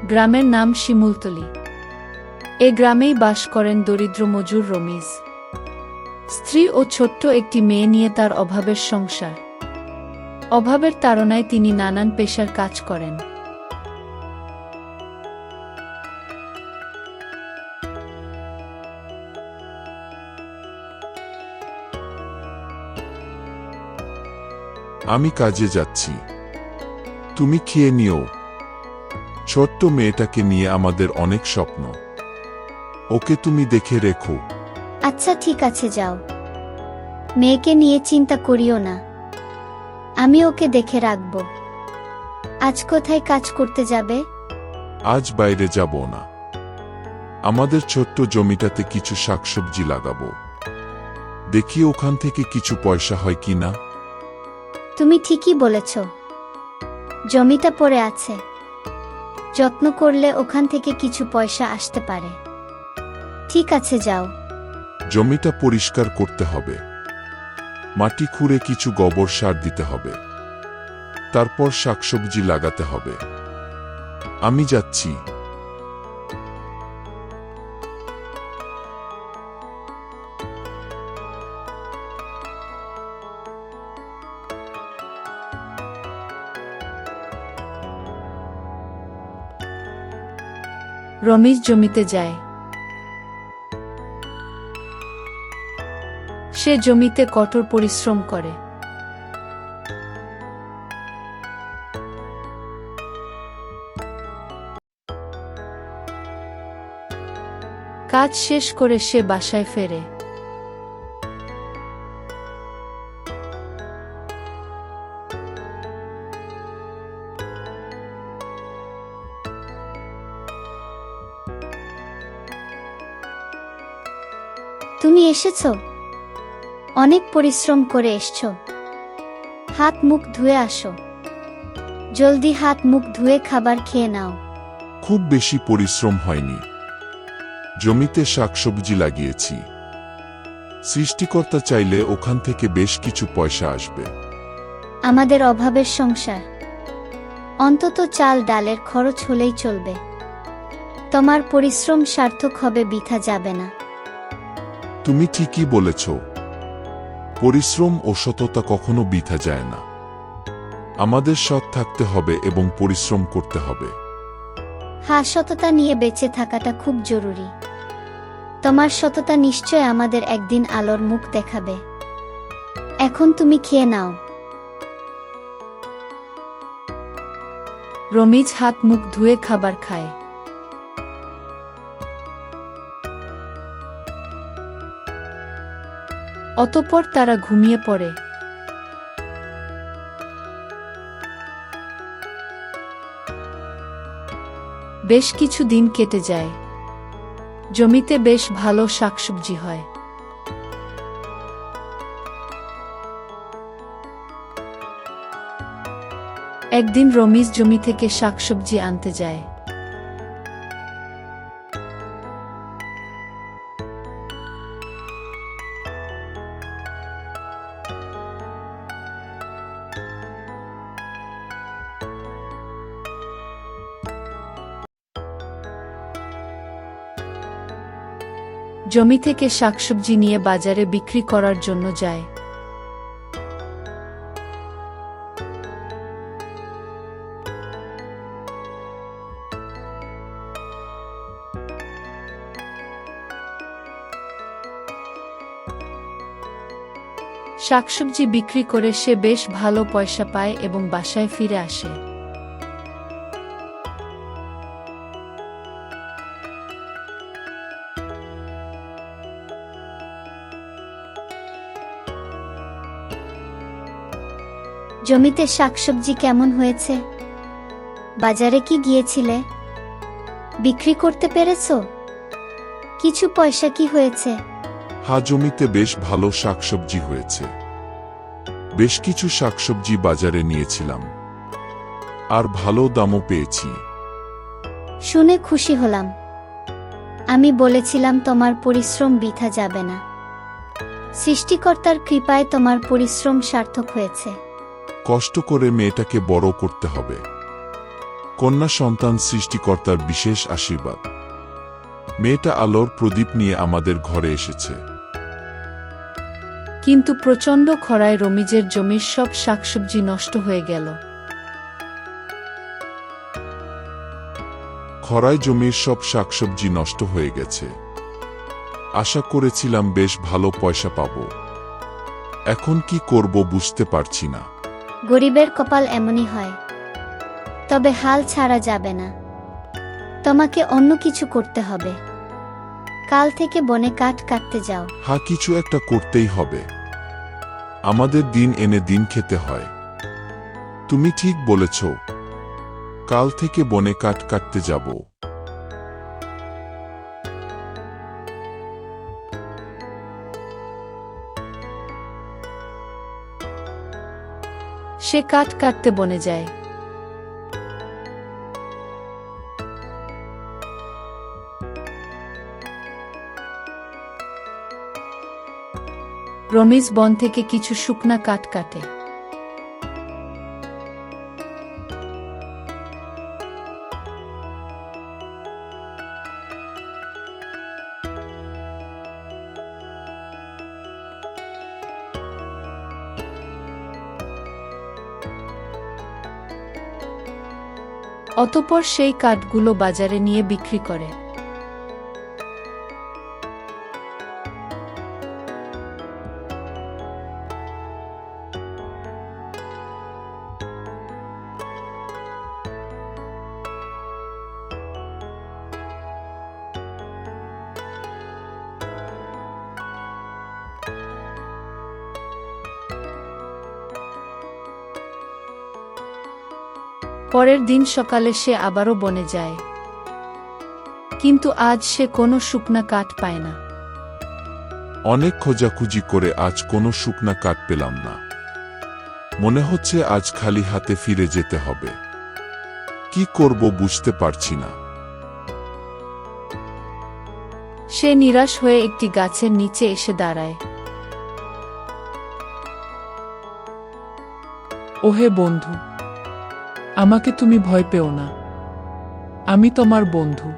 গ্রামের নাম শিমুলতলী। এ গ্রামেই বাস করেন দরিদ্র মজুর রমিজ। স্ত্রী ও ছোট্ট একটি মেয়ে নিয়ে তার অভাবের সংসার। অভাবের তাড়নায় তিনি নানান পেশার কাজ করেন। আমি কাজে যাচ্ছি, তুমি খেয়ে নিও। ছোট্ট মেয়েটাকে নিয়ে আমাদের অনেক স্বপ্ন, ওকে তুমি দেখে রেখো। আচ্ছা ঠিক আছে, যাও। মেয়েকে নিয়ে চিন্তা করিও না, আমি ওকে দেখে রাখব। আজ কোথায় কাজ করতে যাবে? আজ বাইরে যাব না, আমাদের ছোট্ট জমিটাতে কিছু শাকসবজি লাগাবো, দেখি ওখান থেকে কিছু পয়সা হয় কি না। তুমি ঠিকই বলেছ, জমিটা পড়ে আছে, যত্ন করলে ওখান থেকে কিছু পয়সা আসতে পারে। ঠিক আছে, যাও। জমিটা পরিষ্কার করতে হবে, মাটি খুঁড়ে কিছু গোবর সার দিতে হবে, তারপর শাকসবজি লাগাতে হবে। আমি যাচ্ছি। রমিজ জমিতে যায়। সে জমিতে কঠোর পরিশ্রম করে। কাজ শেষ করে সে বাসায় ফেরে। তুমি এসেছো? অনেক পরিশ্রম করে এসছো। হাত মুখ ধুয়ে আসো, জলদি হাত মুখ ধুয়ে খাবার খেয়ে নাও। খুব বেশি পরিশ্রম হয়নি, জমিতে শাকসবজি লাগিয়েছি। সৃষ্টিকর্তা চাইলে ওখান থেকে বেশ কিছু পয়সা আসবে। আমাদের অভাবের সংসার, অন্তত চাল ডালের খরচ হলেই চলবে। তোমার পরিশ্রম সার্থক হবে, বৃথা যাবে না। তুমি ঠিকই বলেছ, পরিশ্রম ও সততা কখনো বৃথা যায় না। আমাদের সৎ থাকতে হবে এবং পরিশ্রম করতে হবে। হ্যাঁ, সততা নিয়ে বেঁচে থাকাটা খুব জরুরি। তোমার সততা নিশ্চয় আমাদের একদিন আলোর মুখ দেখাবে। এখন তুমি খেয়ে নাও। রমিজ হাত মুখ ধুয়ে খাবার খায়। অতঃপর তারা ঘুমিয়ে পড়ে। বেশ কিছু দিন কেটে যায়। জমিতে বেশ ভালো শাকসবজি হয়। একদিন রমিজ জমি থেকে শাকসবজি আনতে যায়। জমি থেকে শাকসবজি নিয়ে বাজারে বিক্রি করার জন্য যায়। শাকসবজি বিক্রি করে সে বেশ ভালো পয়সা পায় এবং বাসায় ফিরে আসে। জমিতে শাকসবজি কেমন হয়েছে? বাজারে কি গিয়েছিলে? বিক্রি করতে পেরেছো? কিছু পয়সা কি হয়েছে? জমিতে বেশ ভালো শাকসবজি হয়েছে। বেশ কিছু শাকসবজি বাজারে নিয়েছিলাম, আর ভালো দামও পেয়েছি। শুনে খুশি হলাম। আমি বলেছিলাম তোমার পরিশ্রম বৃথা যাবে না। সৃষ্টিকর্তার কৃপায় তোমার পরিশ্রম সার্থক হয়েছে। কষ্ট করে মেয়েটাকে বড় করতে হবে, কন্যা সন্তান সৃষ্টিকর্তার বিশেষ আশীর্বাদ। মেয়েটা আলোর প্রদীপ নিয়ে আমাদের ঘরে এসেছে। কিন্তু প্রচণ্ড খরায় রমিজের জমির সব শাকসবজি নষ্ট হয়ে গেল। খরায় জমির সব শাকসবজি নষ্ট হয়ে গেছে। আশা করেছিলাম বেশ ভালো পয়সা পাব। এখন কি করব বুঝতে পারছি না। গরিবের কপাল এমনই হয়। তবে হাল ছাড়া যাবে না। তোমাকে অন্য কিছু করতে হবে। কাল থেকে বনে কাঠ কাটতে যাও। হ্যাঁ, কিছু একটা করতেই হবে। আমাদের দিন এনে দিন খেতে হয়। তুমি ঠিক বলেছ। কাল থেকে বনে কাঠ কাটতে যাব। সে কাঠ কাটতে বনে যায়। রমিজ বন থেকে কিছু শুকনা কাঠ কাটে। অতঃপর সেই কাঠগুলো বাজারে নিয়ে বিক্রি করে। পরের দিন সকালে সে আবারও বনে যায়। কিন্তু আজ সে কোনো শুকনা কাঠ পায় না। অনেক খোঁজাখুঁজি করে আজ কোনো শুকনা কাঠ পেলাম না। মনে হচ্ছে আজ খালি হাতে ফিরে যেতে হবে। কি করব বুঝতে পারছি না। সে নিরাশ হয়ে একটি গাছের নিচে এসে দাঁড়ায়। ওহে বন্ধু, আমাকে তুমি ভয় পেও না। আমি তোমার বন্ধু।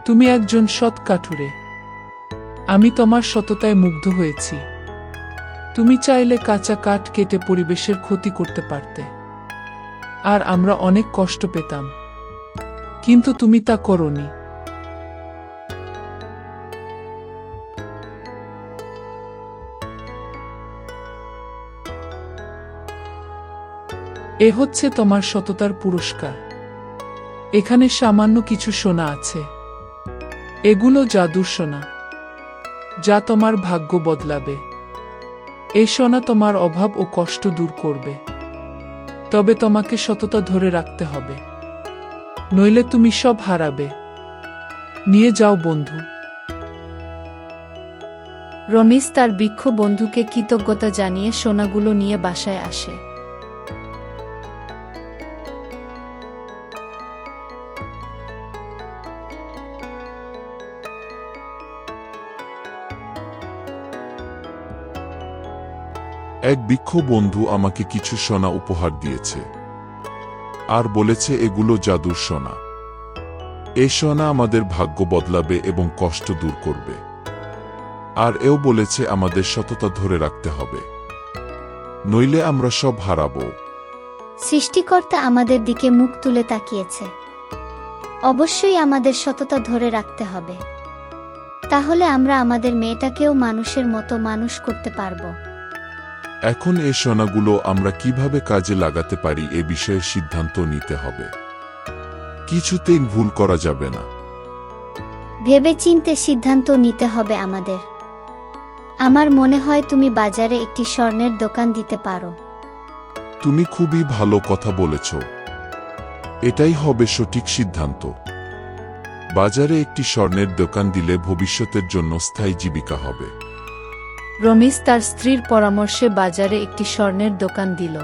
তুমি একজন সৎ কাঠুরে। আমি তোমার সততায় মুগ্ধ হয়েছি। তুমি চাইলে কাঁচা কাঠ কেটে পরিবেশের ক্ষতি করতে পারতে, আর আমরা অনেক কষ্ট পেতাম। কিন্তু তুমি তা করোনি। এ হচ্ছে তোমার সততার পুরস্কার। এখানে সামান্য কিছু সোনা আছে। এগুলো জাদুর সোনা, যা তোমার ভাগ্য বদলাবে। এই সোনা তোমার অভাব ও কষ্ট দূর করবে। তবে তোমাকে সততা ধরে রাখতে হবে, নইলে তুমি সব হারাবে। নিয়ে যাও বন্ধু। রমিজ তার বৃক্ষ বন্ধুকে কৃতজ্ঞতা জানিয়ে সোনাগুলো নিয়ে বাসায় আসে। এক বৃক্ষ বন্ধু আমাকে কিছু সোনা উপহার দিয়েছে, আর বলেছে এগুলো জাদুর সোনা। এই সোনা আমাদের ভাগ্য বদলাবে এবং কষ্ট দূর করবে। আর এও বলেছে আমাদের সততা ধরে রাখতে হবে, নইলে আমরা সব হারাবো। সৃষ্টিকর্তা আমাদের দিকে মুখ তুলে তাকিয়েছে। অবশ্যই আমাদের সততা ধরে রাখতে হবে। তাহলে আমরা আমাদের মেয়েটাকেও মানুষের মতো মানুষ করতে পারব। এখন এই সোনাগুলো আমরা কিভাবে কাজে লাগাতে পারি এ বিষয়ে সিদ্ধান্ত নিতে হবে। কিছুতেই ভুল করা যাবে না। ভেবেচিন্তে সিদ্ধান্ত নিতে হবে আমাদের। আমার মনে হয় তুমি বাজারে একটি স্বর্ণের দোকান দিতে পারো। তুমি খুবই ভালো কথা বলেছ। এটাই হবে সঠিক সিদ্ধান্ত। বাজারে একটি স্বর্ণের দোকান দিলে ভবিষ্যতের জন্য স্থায়ী জীবিকা হবে। রমিজ তার স্ত্রীর পরামর্শে বাজারে একটি স্বর্ণের দোকান দিল।